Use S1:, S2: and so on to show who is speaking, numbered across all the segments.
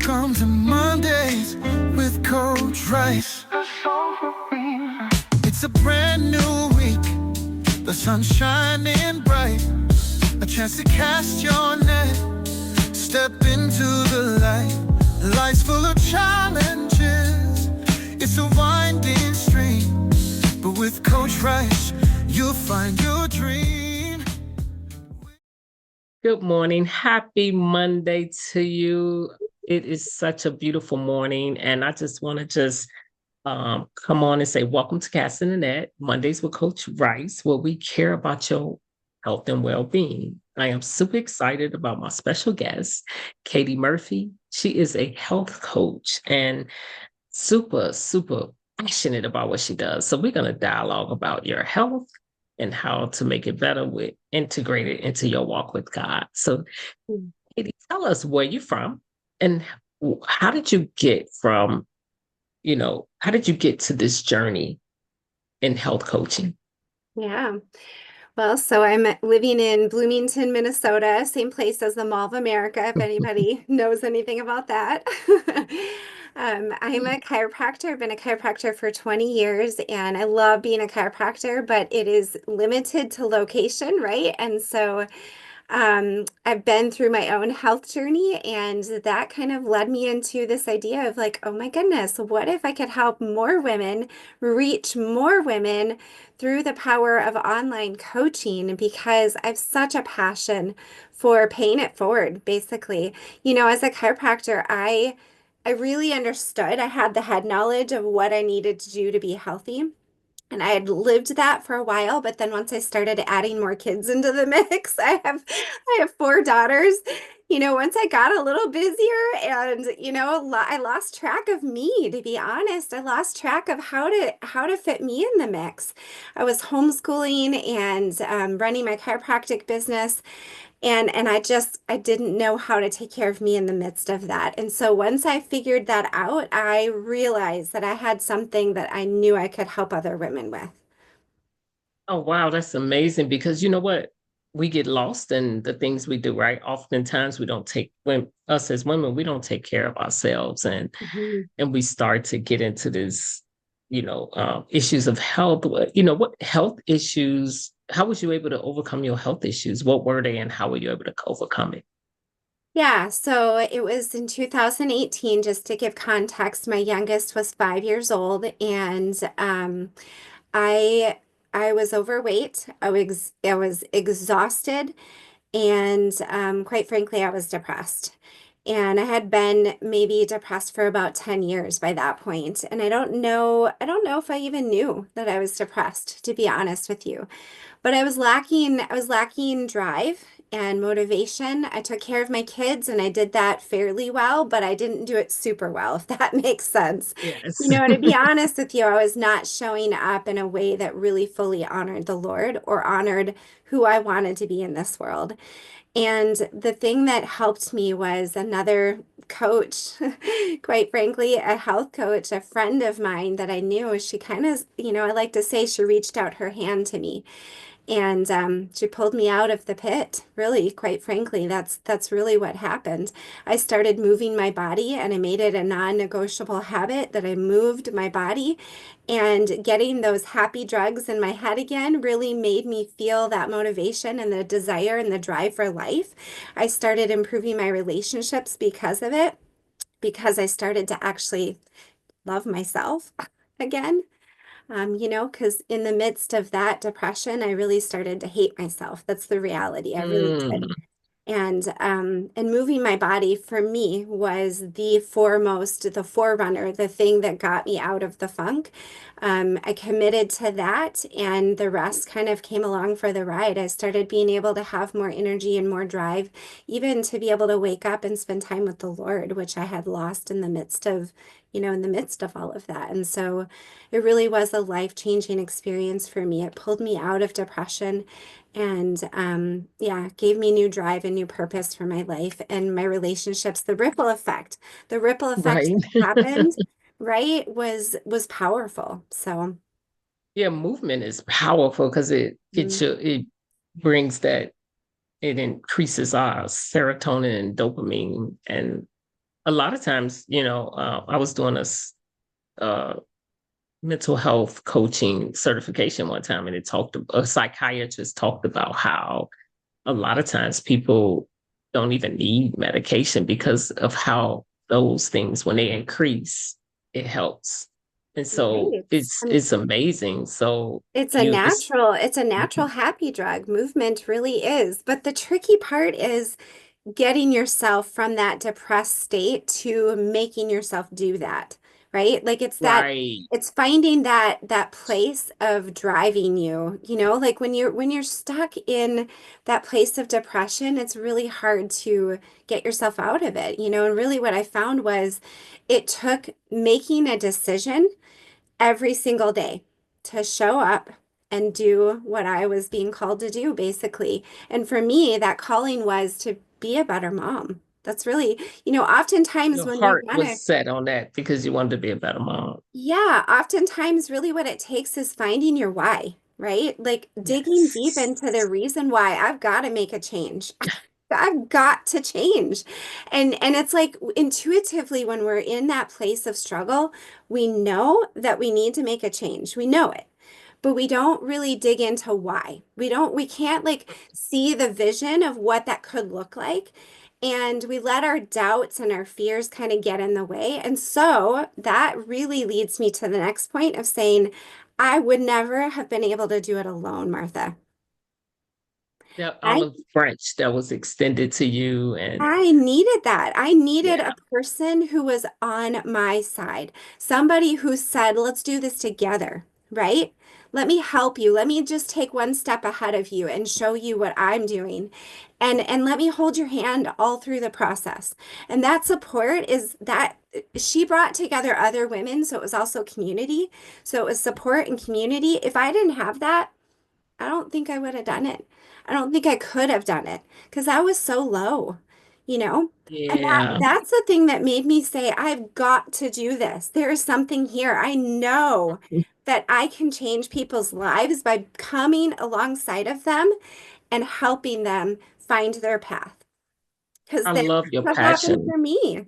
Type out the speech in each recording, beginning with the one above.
S1: Welcome to Mondays with Coach Rice. It's a brand new week, the sun's shining bright. A chance to cast your net, step into the light. Life's full of challenges, it's a winding stream. But with Coach Rice, you'll find your dream.
S2: Good morning. Happy Monday to you. It is such a beautiful morning, and I just want to come on and say welcome to Casting the Net, Mondays with Coach Rice, where we care about your health and well-being. I am super excited about my special guest, Katie Murphy. She is a health coach and super, super passionate about what she does. So we're going to dialogue about your health and how to make it better with integrate it into your walk with God. So, Katie, tell us where you're from and how did you get from, how did you get to this journey in health coaching?
S3: Yeah. Well, so I'm living in Bloomington, Minnesota, same place as the Mall of America, if anybody knows anything about that. I'm a chiropractor. I've been a chiropractor for 20 years, and I love being a chiropractor, but it is limited to location, right? And so I've been through my own health journey, and that kind of led me into this idea of like, oh my goodness, what if I could help more women reach more women through the power of online coaching? Because I have such a passion for paying it forward, basically. As a chiropractor, I really understood. I had the head knowledge of what I needed to do to be healthy. And I had lived that for a while, but then once I started adding more kids into the mix, I have four daughters. Once I got a little busier and, I lost track of me, to be honest. I lost track of how to fit me in the mix. I was homeschooling and running my chiropractic business. And I didn't know how to take care of me in the midst of that. And so once I figured that out, I realized that I had something that I knew I could help other women with.
S2: Oh, wow, that's amazing because you know what? We get lost in the things we do, right? Oftentimes we don't take when us as women, we don't take care of ourselves and we start to get into this, issues of health. What health issues, how was you able to overcome your health issues? What were they and how were you able to overcome it?
S3: Yeah, so it was in 2018, just to give context, my youngest was 5 years old, and I I was overweight. I was exhausted, and quite frankly, I was depressed. And I had been maybe depressed for about 10 years by that point. And I don't know if I even knew that I was depressed, to be honest with you. But I was lacking drive and motivation. I took care of my kids and I did that fairly well, but I didn't do it super well, if that makes sense.
S2: Yes.
S3: To be honest with you, I was not showing up in a way that really fully honored the Lord or honored who I wanted to be in this world. And the thing that helped me was another coach, quite frankly, a health coach, a friend of mine that I knew. She kind of, I like to say she reached out her hand to me. And she pulled me out of the pit. Really, quite frankly, that's really what happened. I started moving my body, and I made it a non-negotiable habit that I moved my body. And getting those happy drugs in my head again really made me feel that motivation and the desire and the drive for life. I started improving my relationships because of it, because I started to actually love myself again. Because in the midst of that depression, I really started to hate myself. That's the reality. I really did.
S2: Mm,
S3: And moving my body for me was the forerunner, the thing that got me out of the funk. I committed to that, and the rest kind of came along for the ride. I started being able to have more energy and more drive, even to be able to wake up and spend time with the Lord, which I had lost in the midst of all of that. And so it really was a life-changing experience for me. It pulled me out of depression and yeah, gave me new drive and new purpose for my life and my relationships. The ripple effect
S2: right.
S3: that happened, right, was powerful. So
S2: Yeah, movement is powerful because
S3: mm,
S2: it brings that it increases our serotonin and dopamine and a lot of times, I was doing uh, mental health coaching certification one time, and a psychiatrist talked about how a lot of times people don't even need medication because of how those things, when they increase, it helps. And so
S3: Right.
S2: it's amazing. So it's
S3: It's a natural happy drug. Movement really is. But the tricky part is getting yourself from that depressed state to making yourself do that, right? Like
S2: right.
S3: it's finding that place of driving you, like when you're stuck in that place of depression, it's really hard to get yourself out of it, and really what I found was it took making a decision every single day to show up and do what I was being called to do, basically. And for me, that calling was to be a better mom. That's really, oftentimes
S2: Your
S3: when we
S2: heart
S3: want to,
S2: was set on that because you wanted to be a better mom.
S3: yeah, oftentimes really what it takes is finding your why, right? Like digging deep into the
S2: Yes.
S3: reason why I've got to make a change. I've got to change. And it's like intuitively when we're in that place of struggle, we know that we need to make a change. We know it. But we don't really dig into why. We can't like see the vision of what that could look like. And we let our doubts and our fears kind of get in the way. And so that really leads me to the next point of saying, I would never have been able to do it alone, Martha.
S2: That
S3: I
S2: olive branch that was extended to you, and
S3: I needed that. I needed
S2: yeah,
S3: a person who was on my side, somebody who said, let's do this together, right? Let me help you. Let me just take one step ahead of you and show you what I'm doing. And let me hold your hand all through the process. And that support is that she brought together other women, so it was also community. So it was support and community. If I didn't have that, I don't think I would have done it. I don't think I could have done it because I was so low, you know? And
S2: yeah.
S3: that's the thing that made me say, I've got to do this. There is something here. I know that I can change people's lives by coming alongside of them and helping them find their path. Because
S2: I
S3: that's
S2: love your
S3: what happened
S2: passion.
S3: for me.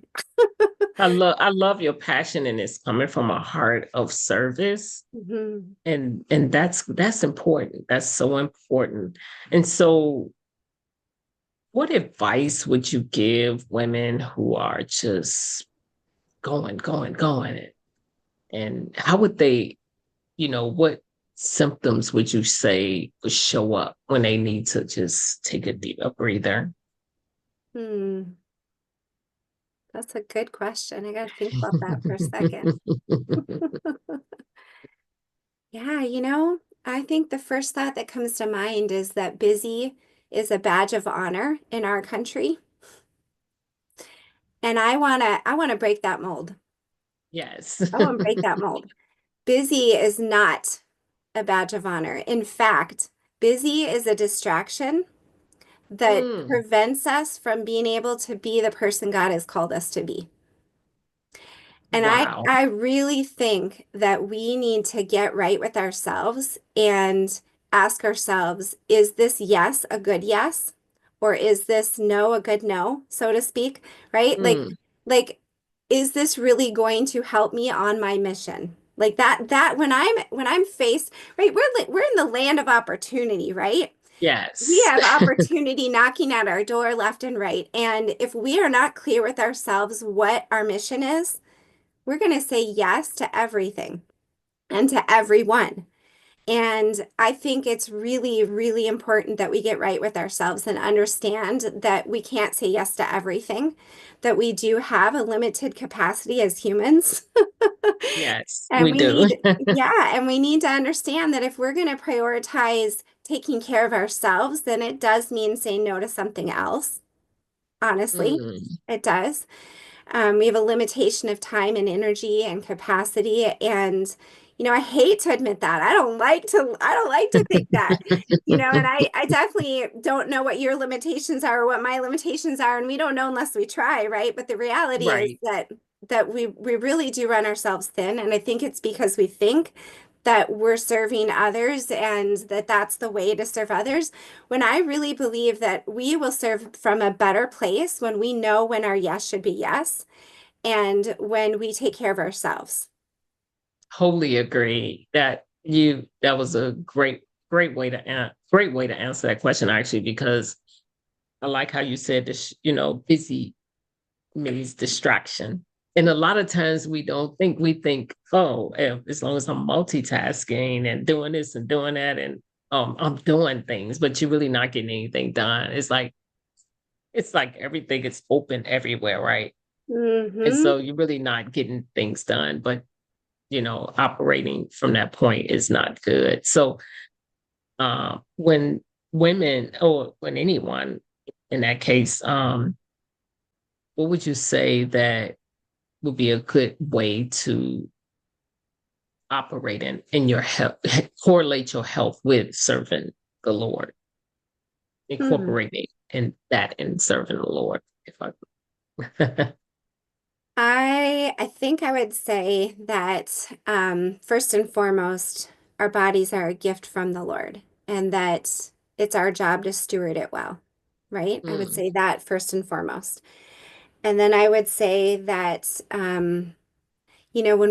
S2: I love your passion, and it's coming from a heart of service.
S3: Mhm.
S2: And that's important. That's so important. And so what advice would you give women who are just going? And how would they, what symptoms would you say would show up when they need to just take a breather?
S3: Hmm. That's a good question. I got to think about that for a second. Yeah, I think the first thought that comes to mind is that busy is a badge of honor in our country. And I want to break that mold.
S2: Yes.
S3: I want to break that mold. Busy is not a badge of honor. In fact, busy is a distraction that
S2: Mm,
S3: prevents us from being able to be the person God has called us to be. And
S2: wow.
S3: I really think that we need to get right with ourselves and ask ourselves, is this yes a good yes? Or is this no a good no, so to speak, right?
S2: Mm,
S3: Like, is this really going to help me on my mission? Like that when I'm faced, right? We're in the land of opportunity, right? We
S2: yes.
S3: have opportunity knocking at our door left and right. And if we are not clear with ourselves what our mission is, we're going to say yes to everything and to everyone. And I think it's really, really important that we get right with ourselves and understand that we can't say yes to everything, that we do have a limited capacity as humans.
S2: Yes,
S3: And
S2: we
S3: we
S2: do.
S3: need, yeah, and we need to understand that if we're going to prioritize taking care of ourselves, then it does mean saying no to something else. Honestly,
S2: Mm.
S3: it does. We have a limitation of time and energy and capacity. And, I hate to admit that. I don't like to think that, and I definitely don't know what your limitations are or what my limitations are. And we don't know unless we try, right? But the reality is
S2: Right.
S3: that we really do run ourselves thin. And I think it's because we think that we're serving others and that that's the way to serve others, when I really believe that we will serve from a better place when we know when our yes should be yes and when we take care of ourselves.
S2: Wholly agree that was a great way to great way to answer that question actually, because I like how you said this, busy means distraction. And a lot of times we don't think, we think, oh, as long as I'm multitasking and doing this and doing that, and I'm doing things, but you're really not getting anything done. It's like everything is open everywhere, right? And
S3: Mm-hmm.
S2: so you're really not getting things done. But operating from that point is not good. So when women, or when anyone in that case, what would you say that would be a good way to operate in your health, correlate your health with serving the Lord,
S3: Hmm.
S2: incorporating in that in serving the Lord? If I
S3: I think I would say that first and foremost, our bodies are a gift from the Lord, and that it's our job to steward it well, right? I would
S2: Mm,
S3: say that first and foremost. And then I would say that, when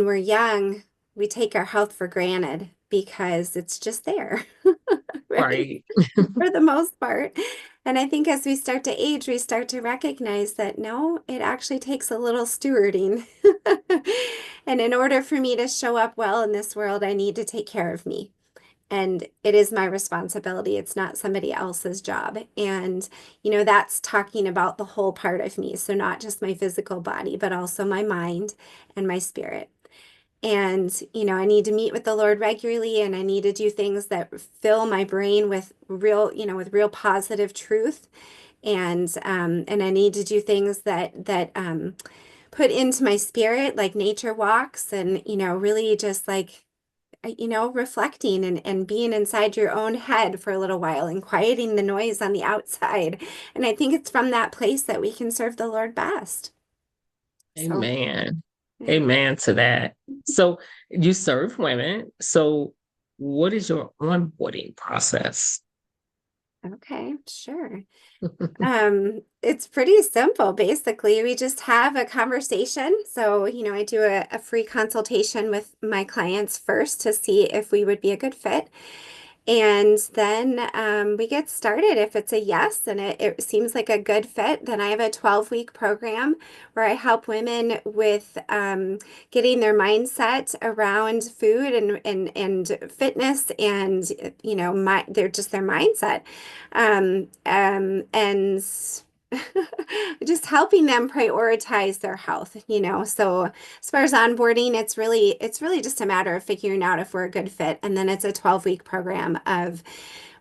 S3: we're young, we take our health for granted because it's just there, right?
S2: right.
S3: For the most part. And I think as we start to age, we start to recognize that no, it actually takes a little stewarding. And in order for me to show up well in this world, I need to take care of me. And it is my responsibility. It's not somebody else's job. And, that's talking about the whole part of me. So not just my physical body, but also my mind and my spirit. And, I need to meet with the Lord regularly and I need to do things that fill my brain with real positive truth. And I need to do things that put into my spirit, like nature walks and, really just like, reflecting and being inside your own head for a little while and quieting the noise on the outside. And I think it's from that place that we can serve the Lord best. So,
S2: Amen.
S3: yeah.
S2: Amen to that. So you serve women. So what is your onboarding process?
S3: Okay, sure. It's pretty simple. Basically, we just have a conversation. So, I do a free consultation with my clients first to see if we would be a good fit. And then we get started. If it's a yes and it seems like a good fit, then I have a 12-week program where I help women with getting their mindset around food and fitness and, their mindset. And just helping them prioritize their health, So as far as onboarding, it's really just a matter of figuring out if we're a good fit. And then it's a 12-week program of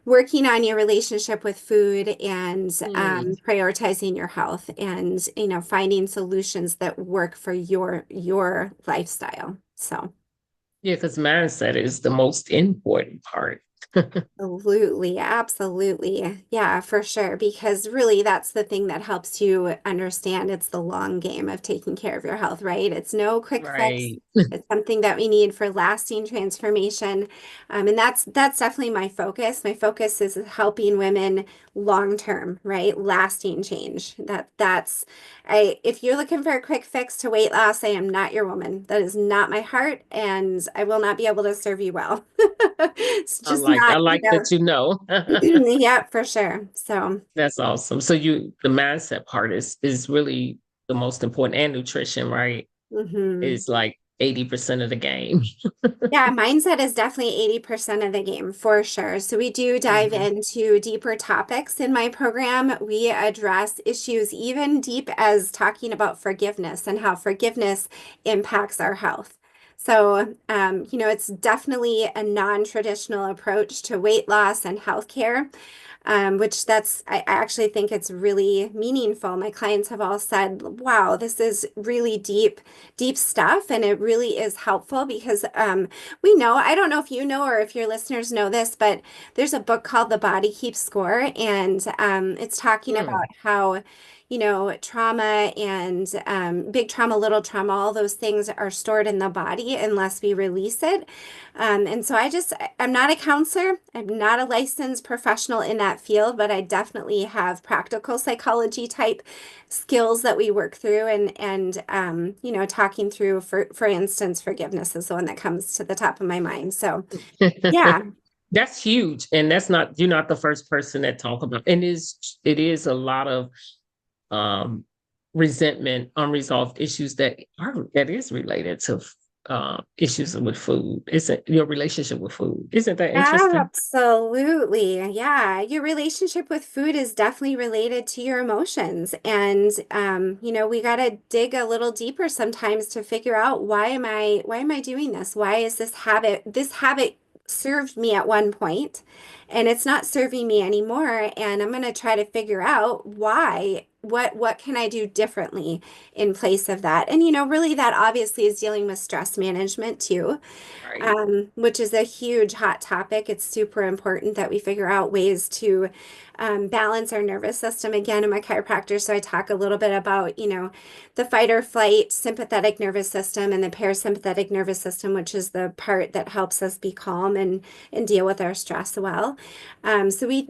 S3: working on your relationship with food and
S2: Hmm.
S3: prioritizing your health and, finding solutions that work for your lifestyle. So
S2: Yeah, because mindset is the most important part.
S3: absolutely, absolutely. Yeah, for sure. Because really, that's the thing that helps you understand it's the long game of taking care of your health, right? It's no quick fix.
S2: Right.
S3: It's something that we need for lasting transformation. And that's definitely my focus. My focus is helping women long term, right? Lasting change. If you're looking for a quick fix to weight loss, I am not your woman. That is not my heart, and I will not be able to serve you well. It's
S2: I
S3: just
S2: like I
S3: not,
S2: like that you know.
S3: yeah, for sure. So,
S2: That's awesome. So the mindset part is really the most important, and nutrition, right?
S3: mhm.
S2: Is like 80% of the game.
S3: Yeah, mindset is definitely 80% of the game for sure. So we do dive
S2: Mhm.
S3: into deeper topics in my program. We address issues even deep as talking about forgiveness and how forgiveness impacts our health. So, it's definitely a non-traditional approach to weight loss and healthcare. which I actually think it's really meaningful. My clients have all said, wow, this is really deep stuff. And it really is helpful because we know, I don't know if you know or if your listeners know this, but there's a book called The Body Keeps Score. And it's talking
S2: Mm,
S3: about how trauma and big trauma, little trauma, all those things are stored in the body unless we release it. And so I'm not a counselor. I'm not a licensed professional in that field, but I definitely have practical psychology type skills that we work through and talking through, for instance, forgiveness is the one that comes to the top of my mind. So yeah.
S2: That's huge. And you're not the first person that talk about, and it is a lot of um, resentment, unresolved issues that is related to issues with food. Isn't your relationship with food? Isn't that interesting?
S3: Absolutely. Yeah. Your relationship with food is definitely related to your emotions. And we got to dig a little deeper sometimes to figure out why am I doing this? Why is this habit served me at one point and it's not serving me anymore. And I'm going to try to figure out why. What can I do differently in place of that? And really that obviously is dealing with stress management too,
S2: Right.
S3: which is a huge hot topic. It's super important that we figure out ways to balance our nervous system. Again, I'm a chiropractor, so I talk a little bit about, the fight or flight sympathetic nervous system and the parasympathetic nervous system, which is the part that helps us be calm and deal with our stress well. So we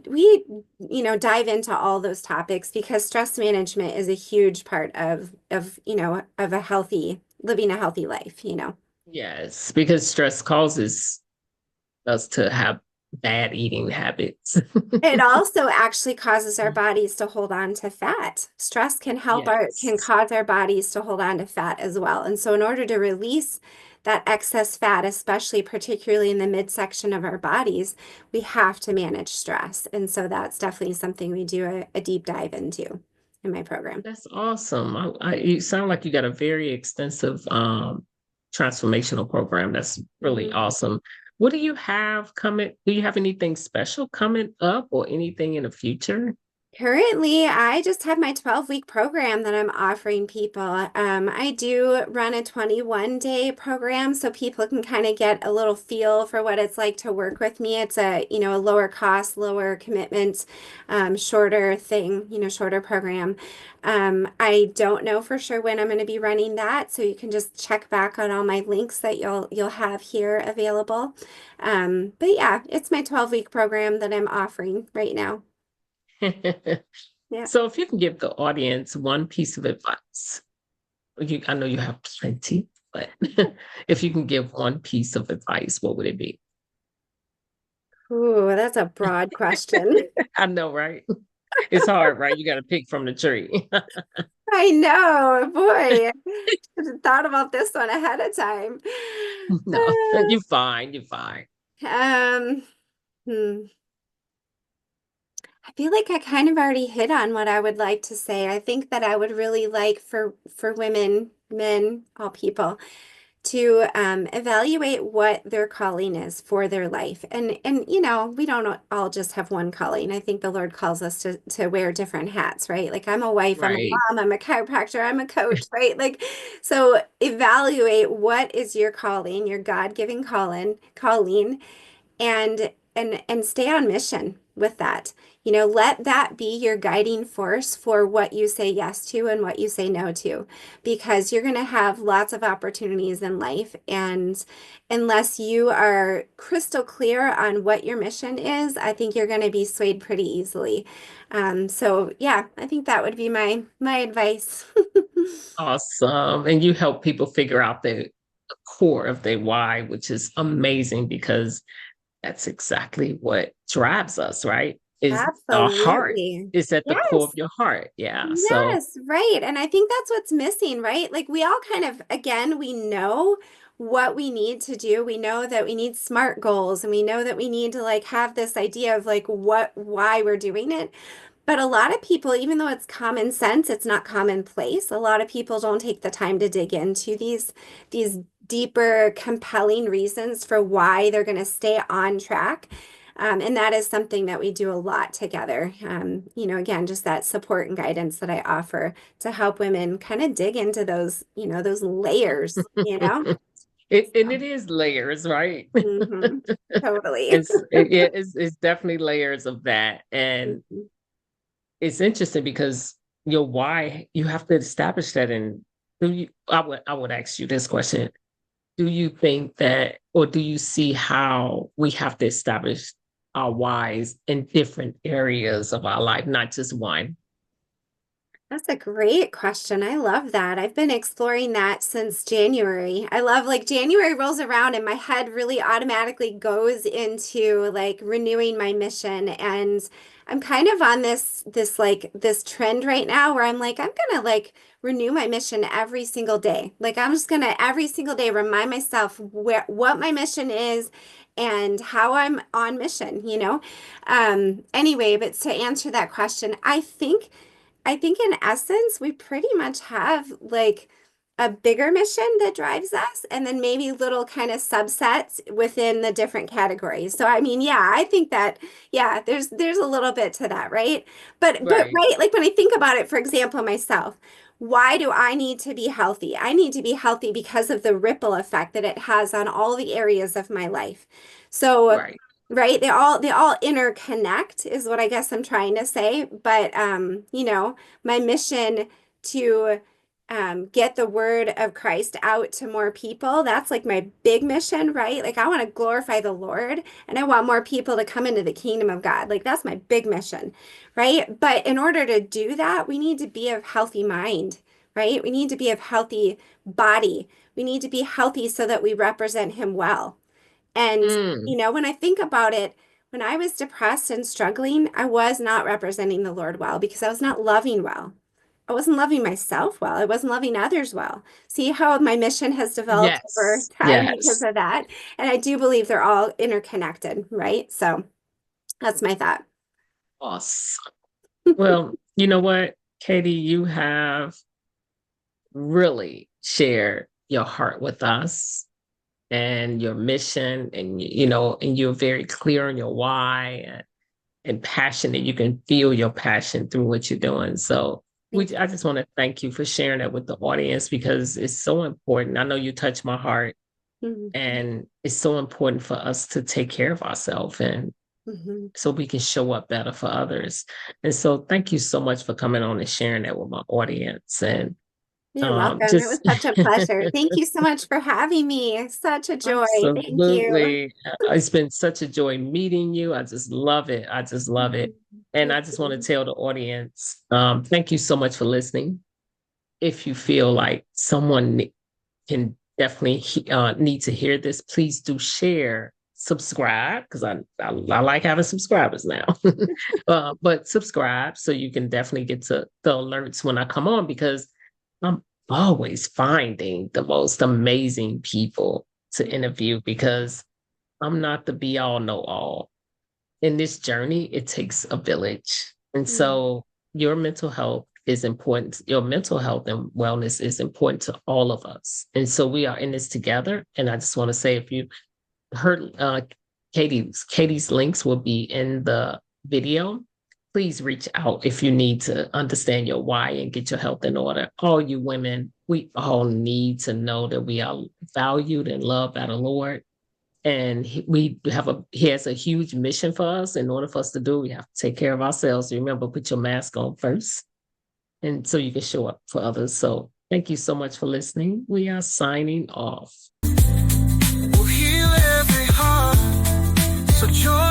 S3: dive into all those topics because stress management is a huge part of living a healthy life.
S2: Yes, because stress causes us to have bad eating habits.
S3: It also actually causes our bodies to hold on to fat. Stress can
S2: Yes.
S3: cause our bodies to hold on to fat as well. And so in order to release that excess fat, especially particularly in the midsection of our bodies, we have to manage stress. And so that's definitely something we do a deep dive into in my program.
S2: That's awesome. You sound like you got a very extensive transformational program. That's really
S3: Mhm.
S2: awesome. What do you have coming? Do you have anything special coming up or anything in the future?
S3: Currently, I just have my 12-week program that I'm offering people. I do run a 21-day program so people can kind of get a little feel for what it's like to work with me. It's a lower cost, lower commitment, shorter thing, shorter program. I don't know for sure when I'm going to be running that, so you can just check back on all my links that you'll have here available. But yeah, it's my 12-week program that I'm offering right now. Yeah.
S2: So, if you can give the audience one piece of advice, I know you have plenty, but if you can give one piece of advice, what would it be?
S3: Ooh, that's a broad question.
S2: I know, right? It's hard, right? You got to pick from the tree.
S3: I know, boy. Should have thought about this one ahead of time.
S2: No, you're fine. You're fine.
S3: Um, hmm. I feel like I kind of already hit on what I would like to say. I think that I would really like for women, men, all people to evaluate what their calling is for their life. And we don't all just have one calling. I think the Lord calls us to wear different hats, right? Like I'm a wife, I'm a
S2: Right.
S3: mom, I'm a chiropractor, I'm a coach, right? Like so evaluate what is your calling, your God-given calling and stay on mission with that. Let that be your guiding force for what you say yes to and what you say no to, because you're going to have lots of opportunities in life. And unless you are crystal clear on what your mission is, I think you're going to be swayed pretty easily. So yeah, I think that would be my advice.
S2: Awesome. And you help people figure out the core of their why, which is amazing because that's exactly what drives us, right? Is our heart
S3: Absolutely.
S2: is at the core of
S3: Yes.
S2: your heart. Yeah. So
S3: Yes, right. And I think that's what's missing, right? Like we all kind of, again, we know what we need to do. We know that we need SMART goals and we know that we need to like have this idea of like why we're doing it. But a lot of people, even though it's common sense, it's not commonplace. A lot of people don't take the time to dig into these deeper, compelling reasons for why they're going to stay on track. And that is something that we do a lot together. Again, just that support and guidance that I offer to help women kind of dig into those, those layers,
S2: And it is layers, right?
S3: Mhm. Totally.
S2: It's definitely layers of that. And
S3: Mhm.
S2: it's interesting because your why, you have to establish that. And I would ask you this question. Do you think that, or do you see how we have to establish our whys in different areas of our life, not just one?
S3: That's a great question. I love that. I've been exploring that since January. I love like January rolls around and my head really automatically goes into like renewing my mission. And I'm kind of on this trend right now where I'm like, I'm gonna like renew my mission every single day. Like I'm just gonna every single day remind myself what my mission is and how I'm on mission. Anyway, but to answer that question, I think in essence, we pretty much have like a bigger mission that drives us and then maybe little kind of subsets within the different categories. So I mean, yeah, I think that yeah, there's a little bit to that, right? But
S2: Right,
S3: right, like when I think about it, for example, myself, why do I need to be healthy? I need to be healthy because of the ripple effect that it has on all the areas of my life. So
S2: right.
S3: right, they all interconnect is what I guess I'm trying to say. But my mission to get the word of Christ out to more people. That's like my big mission, right? Like I want to glorify the Lord and I want more people to come into the kingdom of God. Like that's my big mission, right? But in order to do that, we need to be of healthy mind, right? We need to be of healthy body. We need to be healthy so that we represent him well. And,
S2: Mm,
S3: when I think about it, when I was depressed and struggling, I was not representing the Lord well because I was not loving well. I wasn't loving myself well. I wasn't loving others well. See how my mission has developed over
S2: yes,
S3: time because
S2: yes.
S3: of that. And I do believe they're all interconnected, right? So that's my thought.
S2: Awesome. Well, you know what, Katie, you have really shared your heart with us and your mission, and and you're very clear on your why, and passionate. You can feel your passion through what you're doing. So
S3: Thank
S2: I just want to thank you for sharing that with the audience because it's so important. I know you touch my heart,
S3: you.
S2: and it's so important for us to take care of ourselves, and
S3: Hmm.
S2: so we can show up better for others. And so thank you so much for coming on and sharing that with my audience. And
S3: You're welcome. It was
S2: just
S3: such a pleasure. Thank you so much for having me. Such a joy. Thank you.
S2: absolutely. It's been such a joy meeting you. I just love it. I just love it.
S3: Mhm.
S2: And
S3: Thank
S2: I just want to
S3: you.
S2: tell the audience, thank you so much for listening. If you feel like someone can definitely need to hear this, please do share, subscribe, because I like having subscribers now. But subscribe so you can definitely get to the alerts when I come on, because I'm always finding the most amazing people to interview, because I'm not the be all know all. In this journey, it takes a village. And
S3: Mm.
S2: so your mental health is important. Your mental health and wellness is important to all of us. And so we are in this together. And I just want to say, if you heard Katie's links will be in the video. Please reach out if you need to understand your why and get your health in order. All you women, we all need to know that we are valued and loved by the Lord. And he has a huge mission for us. In order for us to do, we have to take care of ourselves. Remember, put your mask on first, and so you can show up for others. So thank you so much for listening. We are signing off.
S1: We'll heal every heart. So join